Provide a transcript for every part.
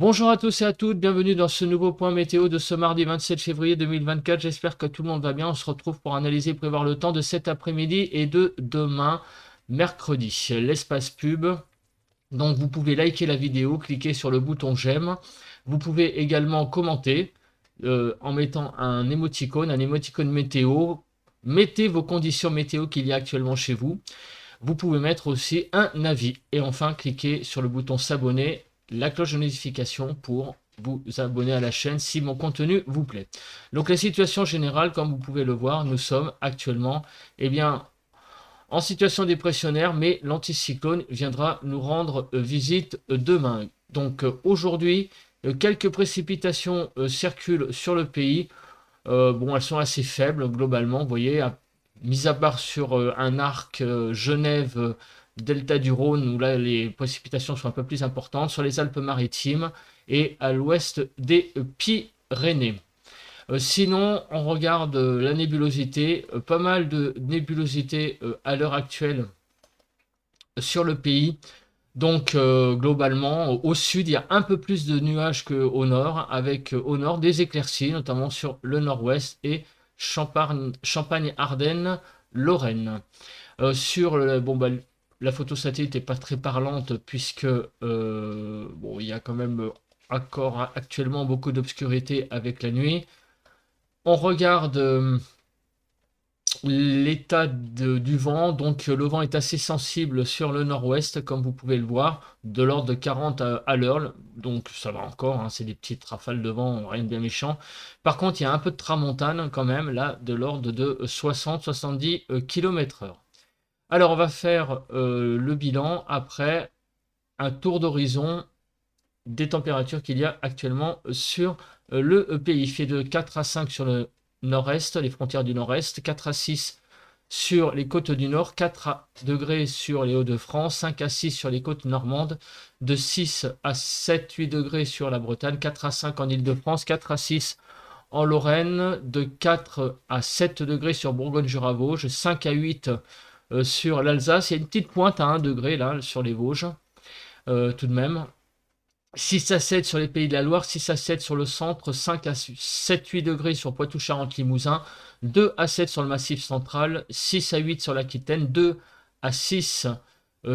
Bonjour à tous et à toutes, bienvenue dans ce nouveau point météo de ce mardi 27 février 2024. J'espère que tout le monde va bien. On se retrouve pour analyser et prévoir le temps de cet après-midi et de demain, mercredi. L'espace pub. Donc vous pouvez liker la vidéo, cliquer sur le bouton j'aime. Vous pouvez également commenter en mettant un émoticône météo. Mettez vos conditions météo qu'il y a actuellement chez vous. Vous pouvez mettre aussi un avis. Et enfin, cliquez sur le bouton s'abonner, la cloche de notification pour vous abonner à la chaîne si mon contenu vous plaît. Donc la situation générale, comme vous pouvez le voir, nous sommes actuellement en situation dépressionnaire, mais l'anticyclone viendra nous rendre visite demain. Donc aujourd'hui, quelques précipitations circulent sur le pays. Bon, elles sont assez faibles globalement, vous voyez, mis à part sur un arc Genève, delta du Rhône, où là les précipitations sont un peu plus importantes, sur les Alpes-Maritimes et à l'ouest des Pyrénées. Sinon, on regarde la nébulosité, pas mal de nébulosité à l'heure actuelle sur le pays. Donc globalement, au sud, il y a un peu plus de nuages qu'au nord, avec au nord des éclaircies, notamment sur le nord-ouest et Champagne-Ardenne, Lorraine. La photo satellite n'est pas très parlante puisque il y a quand même encore actuellement beaucoup d'obscurité avec la nuit. On regarde l'état du vent, donc le vent est assez sensible sur le nord-ouest, comme vous pouvez le voir, de l'ordre de 40 à l'heure, donc ça va encore, hein, c'est des petites rafales de vent, rien de bien méchant. Par contre, il y a un peu de tramontane quand même, là, de l'ordre de 60-70 km/h. Alors, on va faire le bilan après un tour d'horizon des températures qu'il y a actuellement sur le pays. Il fait de 4 à 5 sur le nord-est, les frontières du nord-est, 4 à 6 sur les côtes du nord, 4 degrés sur les Hauts-de-France, 5 à 6 sur les côtes normandes, de 6 à 7-8 degrés sur la Bretagne, 4 à 5 en Île-de-France, 4 à 6 en Lorraine, de 4 à 7 degrés sur Bourgogne-Jura-Vosges, 5 à 8 sur l'Alsace. Il y a une petite pointe à 1 degré là sur les Vosges, tout de même. 6 à 7 sur les Pays de la Loire, 6 à 7 sur le centre, 5 à 7-8 degrés sur Poitou-Charentes-Limousin, 2 à 7 sur le Massif central, 6 à 8 sur l'Aquitaine, 2 à 6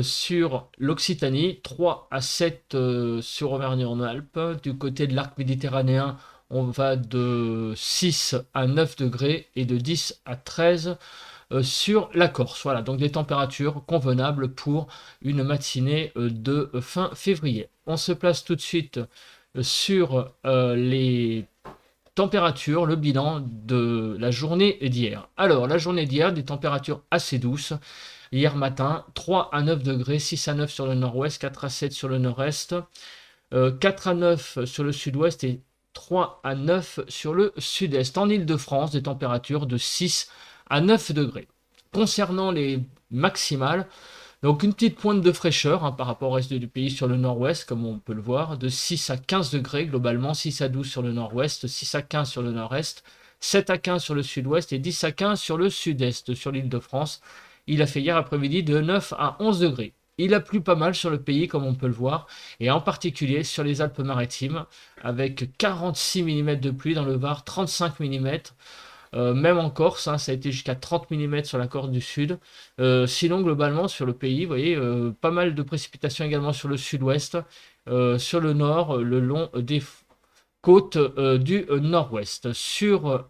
sur l'Occitanie, 3 à 7 sur Auvergne-Rhône-Alpes. Du côté de l'arc méditerranéen, on va de 6 à 9 degrés et de 10 à 13 sur la Corse. Voilà, donc des températures convenables pour une matinée de fin février. On se place tout de suite sur les températures, le bilan de la journée d'hier. Alors, la journée d'hier, des températures assez douces. Hier matin, 3 à 9 degrés, 6 à 9 sur le nord-ouest, 4 à 7 sur le nord-est, 4 à 9 sur le sud-ouest et 3 à 9 sur le sud-est. En Île-de-France, des températures de 6 à 9 degrés. Concernant les maximales, donc une petite pointe de fraîcheur par rapport au reste du pays sur le nord-ouest, comme on peut le voir, de 6 à 15 degrés globalement, 6 à 12 sur le nord-ouest, 6 à 15 sur le nord-est, 7 à 15 sur le sud-ouest et 10 à 15 sur le sud-est, sur l'île de France. Il a fait hier après-midi de 9 à 11 degrés. Il a plu pas mal sur le pays, comme on peut le voir, et en particulier sur les Alpes-Maritimes, avec 46 mm de pluie dans le Var, 35 mm. Même en Corse, ça a été jusqu'à 30 mm sur la Corse du Sud. Sinon, globalement, sur le pays, vous voyez, pas mal de précipitations également sur le sud-ouest, sur le nord, le long des côtes du nord-ouest. Sur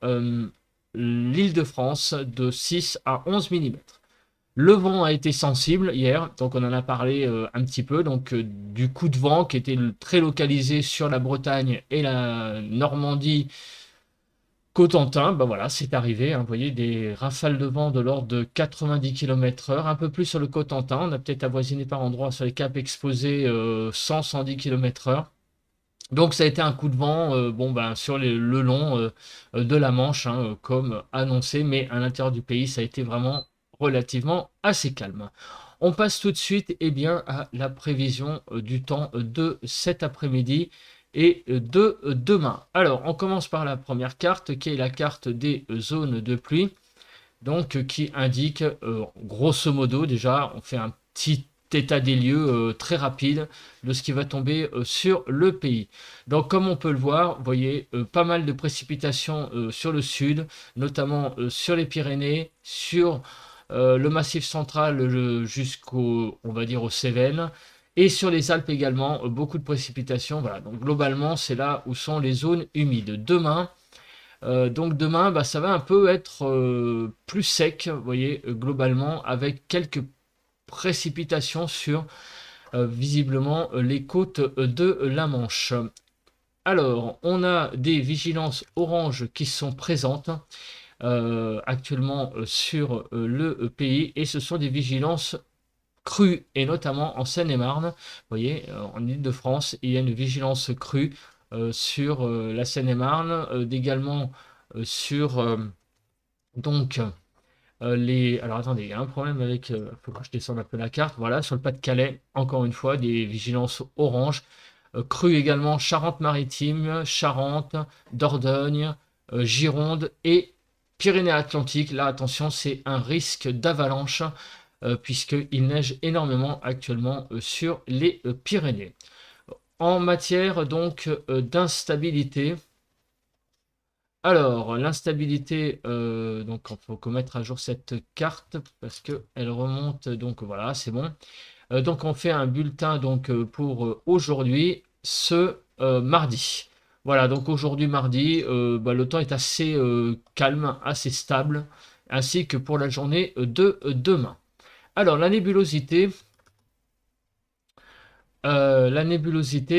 l'île de France, de 6 à 11 mm. Le vent a été sensible hier, donc on en a parlé un petit peu, donc du coup de vent qui était très localisé sur la Bretagne et la Normandie, Cotentin, ben voilà, c'est arrivé, hein, vous voyez, des rafales de vent de l'ordre de 90 km/h, un peu plus sur le Cotentin, on a peut-être avoisiné par endroits sur les caps exposés 100-110 km/h. Donc ça a été un coup de vent sur le long de la Manche, hein, comme annoncé, mais à l'intérieur du pays, ça a été vraiment relativement assez calme. On passe tout de suite à la prévision du temps de cet après-midi et de demain. Alors, on commence par la première carte, qui est la carte des zones de pluie, donc qui indique, grosso modo, déjà, on fait un petit état des lieux très rapide de ce qui va tomber sur le pays. Donc comme on peut le voir, vous voyez pas mal de précipitations sur le sud, notamment sur les Pyrénées, sur le Massif central jusqu'au, on va dire, aux Cévennes, et sur les Alpes également, beaucoup de précipitations. Voilà, donc globalement, c'est là où sont les zones humides. Demain, bah, ça va un peu être plus sec, vous voyez, globalement, avec quelques précipitations sur visiblement les côtes de la Manche. Alors, on a des vigilances orange qui sont présentes actuellement sur le pays, et ce sont des vigilances crues, et notamment en Seine-et-Marne. Vous voyez, en Île-de-France, il y a une vigilance crue sur la Seine-et-Marne, également sur donc les... Alors attendez, il y a un problème avec... faut que je descende un peu la carte. Voilà, sur le Pas-de-Calais, encore une fois, des vigilances orange. Crues également Charente-Maritime, Charente, Dordogne, Gironde et Pyrénées-Atlantiques. Là, attention, c'est un risque d'avalanche puisqu'il neige énormément actuellement sur les Pyrénées. En matière donc d'instabilité, alors l'instabilité, donc il faut mettre à jour cette carte parce qu'elle remonte, donc voilà, c'est bon. Donc on fait un bulletin donc pour aujourd'hui, ce mardi. Voilà, donc aujourd'hui mardi, bah, le temps est assez calme, assez stable, ainsi que pour la journée de demain. Alors la nébulosité,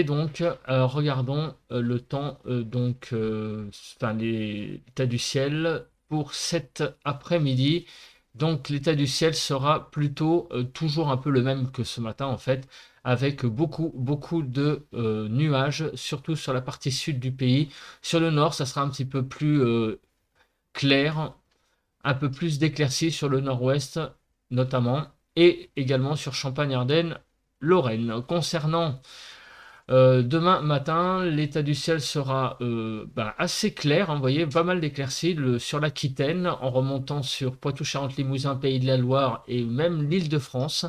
donc, regardons le temps, enfin, l'état du ciel pour cet après-midi. Donc, l'état du ciel sera plutôt toujours un peu le même que ce matin, en fait, avec beaucoup de nuages, surtout sur la partie sud du pays. Sur le nord, ça sera un petit peu plus clair, un peu plus d'éclaircies sur le nord-ouest, notamment, et également sur Champagne-Ardenne, Lorraine. Concernant demain matin, l'état du ciel sera assez clair, hein, vous voyez, pas mal d'éclaircies sur l'Aquitaine, en remontant sur Poitou-Charentes-Limousin, Pays de la Loire et même l'Île-de-France.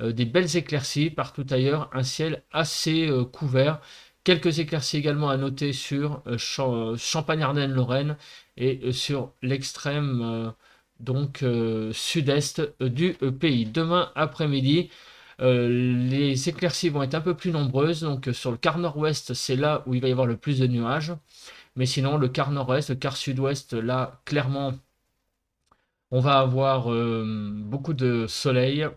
Des belles éclaircies partout ailleurs, un ciel assez couvert. Quelques éclaircies également à noter sur Champagne-Ardenne-Lorraine et sur l'extrême sud-est du pays. Demain après-midi, les éclaircies vont être un peu plus nombreuses. Donc sur le quart nord-ouest, c'est là où il va y avoir le plus de nuages. Mais sinon, le quart nord-est, le quart sud-ouest, là, clairement, on va avoir beaucoup de soleil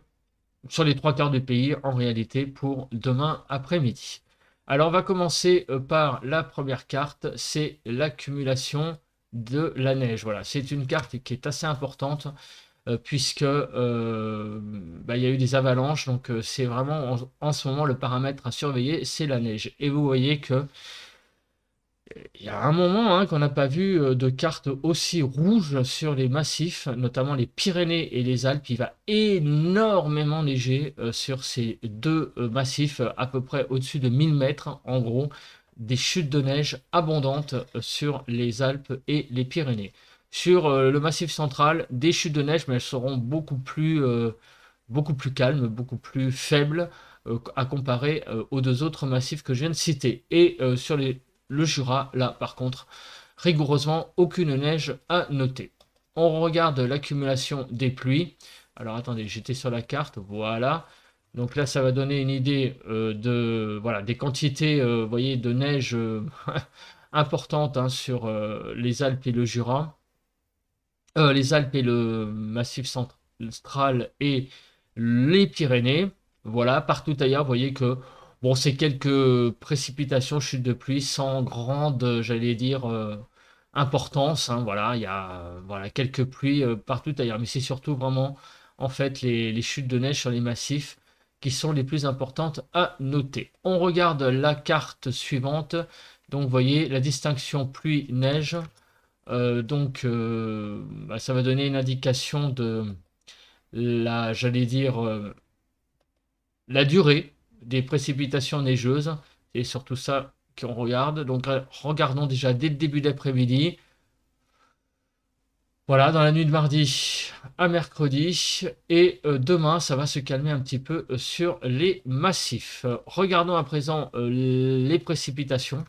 sur les trois quarts du pays, en réalité, pour demain après-midi. Alors, on va commencer par la première carte, c'est l'accumulation de la neige. Voilà, c'est une carte qui est assez importante puisque il y a eu des avalanches, donc c'est vraiment en ce moment le paramètre à surveiller, c'est la neige. Et vous voyez que il y a un moment qu'on n'a pas vu de carte aussi rouge sur les massifs, notamment les Pyrénées et les Alpes. Il va énormément neiger sur ces deux massifs, à peu près au-dessus de 1000 mètres, en gros, des chutes de neige abondantes sur les Alpes et les Pyrénées. Sur le massif central, des chutes de neige, mais elles seront beaucoup plus calmes, beaucoup plus faibles à comparer aux deux autres massifs que je viens de citer. Et sur le Jura, là par contre, rigoureusement aucune neige à noter. On regarde l'accumulation des pluies. Alors attendez, j'étais sur la carte, voilà. Donc là, ça va donner une idée des quantités voyez, de neige importantes sur les Alpes et le Jura. Les Alpes et le Massif central et les Pyrénées. Voilà, partout ailleurs, vous voyez que bon, c'est quelques précipitations, chutes de pluie sans grande, j'allais dire, importance. Hein, voilà, il y a quelques pluies partout ailleurs, mais c'est surtout vraiment en fait les chutes de neige sur les massifs qui sont les plus importantes à noter. On regarde la carte suivante. Donc, vous voyez la distinction pluie-neige. Ça va donner une indication de j'allais dire, la durée des précipitations neigeuses. Et surtout ça qu'on regarde. Donc, regardons déjà dès le début d'après-midi. Voilà, dans la nuit de mardi à mercredi. Et demain, ça va se calmer un petit peu sur les massifs. Regardons à présent les précipitations.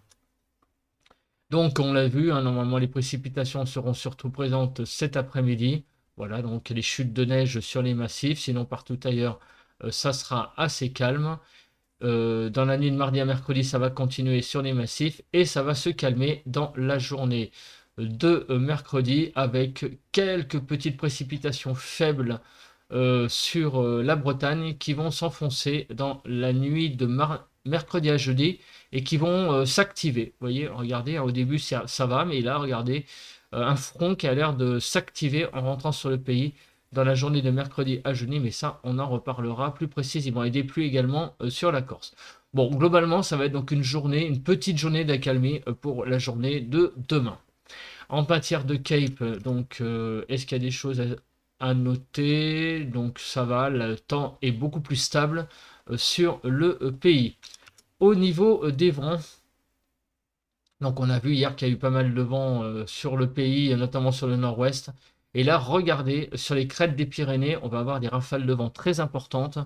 Donc, on l'a vu, hein, normalement, les précipitations seront surtout présentes cet après-midi. Voilà, donc les chutes de neige sur les massifs. Sinon, partout ailleurs, ça sera assez calme. Dans la nuit de mardi à mercredi, ça va continuer sur les massifs et ça va se calmer dans la journée de mercredi avec quelques petites précipitations faibles sur la Bretagne qui vont s'enfoncer dans la nuit de mercredi à jeudi et qui vont s'activer. Vous voyez, regardez, hein, au début ça va, mais là, regardez, un front qui a l'air de s'activer en rentrant sur le pays dans la journée de mercredi à jeudi, mais ça, on en reparlera plus précisément. Et des pluies également sur la Corse. Bon, globalement, ça va être donc une journée, une petite journée d'accalmie pour la journée de demain. En matière de Cape, donc, est-ce qu'il y a des choses à noter? Donc, ça va, le temps est beaucoup plus stable sur le pays. Au niveau des vents, donc on a vu hier qu'il y a eu pas mal de vent sur le pays, notamment sur le nord-ouest. Et là, regardez, sur les crêtes des Pyrénées, on va avoir des rafales de vent très importantes,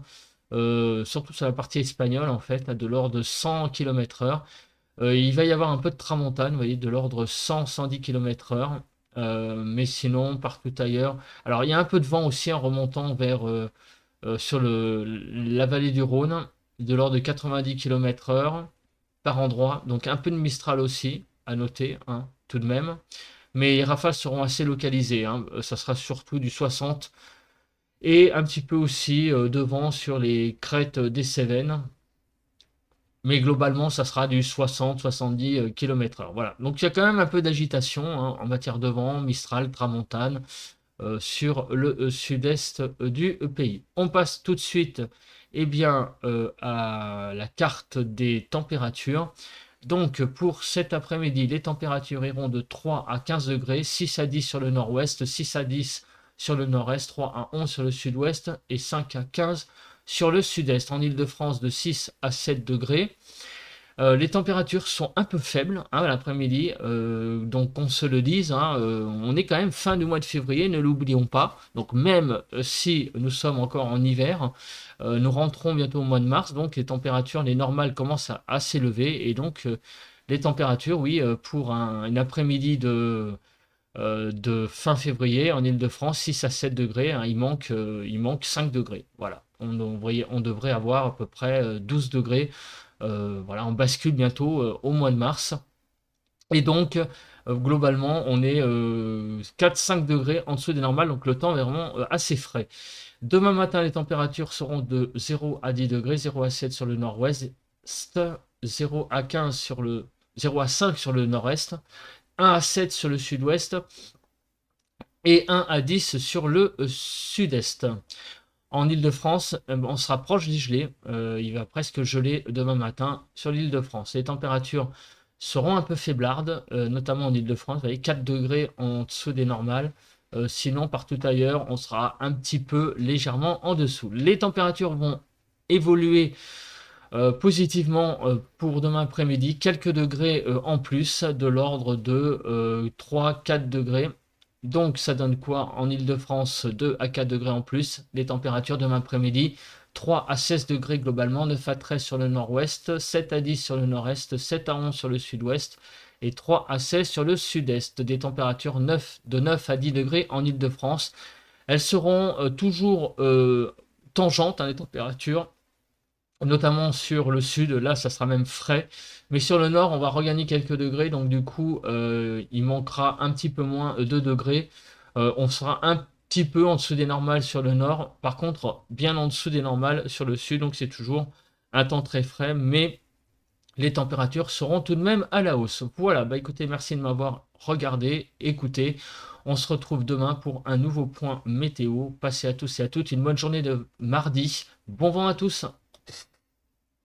surtout sur la partie espagnole, en fait, de l'ordre de 100 km/h. Il va y avoir un peu de tramontane, vous voyez, de l'ordre 100-110 km/h. Mais sinon, partout ailleurs. Alors, il y a un peu de vent aussi en remontant vers sur la vallée du Rhône, de l'ordre de 90 km/h par endroit. Donc, un peu de Mistral aussi, à noter, hein, tout de même. Mais les rafales seront assez localisées, hein. Ça sera surtout du 60 et un petit peu aussi de vent sur les crêtes des Cévennes. Mais globalement, ça sera du 60-70 km/h. Voilà. Donc il y a quand même un peu d'agitation hein, en matière de vent, Mistral, Tramontane, sur le sud-est du pays. On passe tout de suite eh bien, à la carte des températures. Donc pour cet après-midi, les températures iront de 3 à 15 degrés, 6 à 10 sur le nord-ouest, 6 à 10 sur le nord-est, 3 à 11 sur le sud-ouest et 5 à 15 sur le sud-est. En Ile-de-France, de 6 à 7 degrés. Les températures sont un peu faibles hein, l'après-midi, donc on se le dise, hein, on est quand même fin du mois de février, ne l'oublions pas. Donc même si nous sommes encore en hiver, nous rentrons bientôt au mois de mars, donc les températures, les normales commencent à s'élever et donc les températures, oui, pour une après-midi de fin février en Ile-de-France, 6 à 7 degrés, hein, il manque 5 degrés. Voilà, on devrait avoir à peu près 12 degrés. Voilà, on bascule bientôt au mois de mars. Et donc, globalement, on est 4-5 degrés en dessous des normales, donc le temps est vraiment assez frais. Demain matin, les températures seront de 0 à 10 degrés, 0 à 7 sur le nord-ouest, 0 à 15 sur 0 à 5 sur le nord-est, 1 à 7 sur le sud-ouest et 1 à 10 sur le sud-est. En Ile-de-France, on se rapproche du gelé. Il va presque geler demain matin sur l'Île-de-France. Les températures seront un peu faiblardes, notamment en Ile-de-France. Vous voyez, 4 degrés en dessous des normales. Sinon, partout ailleurs, on sera un petit peu légèrement en dessous. Les températures vont évoluer positivement pour demain après-midi. Quelques degrés en plus, de l'ordre de 3-4 degrés. Donc ça donne quoi en Ile-de-France? 2 à 4 degrés en plus. Les températures demain après-midi, 3 à 16 degrés globalement, 9 à 13 sur le nord-ouest, 7 à 10 sur le nord-est, 7 à 11 sur le sud-ouest et 3 à 16 sur le sud-est. Des températures de 9 à 10 degrés en Ile-de-France. Elles seront toujours tangentes, hein, les températures, notamment sur le sud. Là, ça sera même frais. Mais sur le nord, on va regagner quelques degrés. Donc du coup, il manquera un petit peu moins 2 degrés. On sera un petit peu en dessous des normales sur le nord. Par contre, bien en dessous des normales sur le sud. Donc c'est toujours un temps très frais. Mais les températures seront tout de même à la hausse. Voilà, bah écoutez, merci de m'avoir regardé, écouté. On se retrouve demain pour un nouveau point météo. Passez à tous et à toutes une bonne journée de mardi. Bon vent à tous.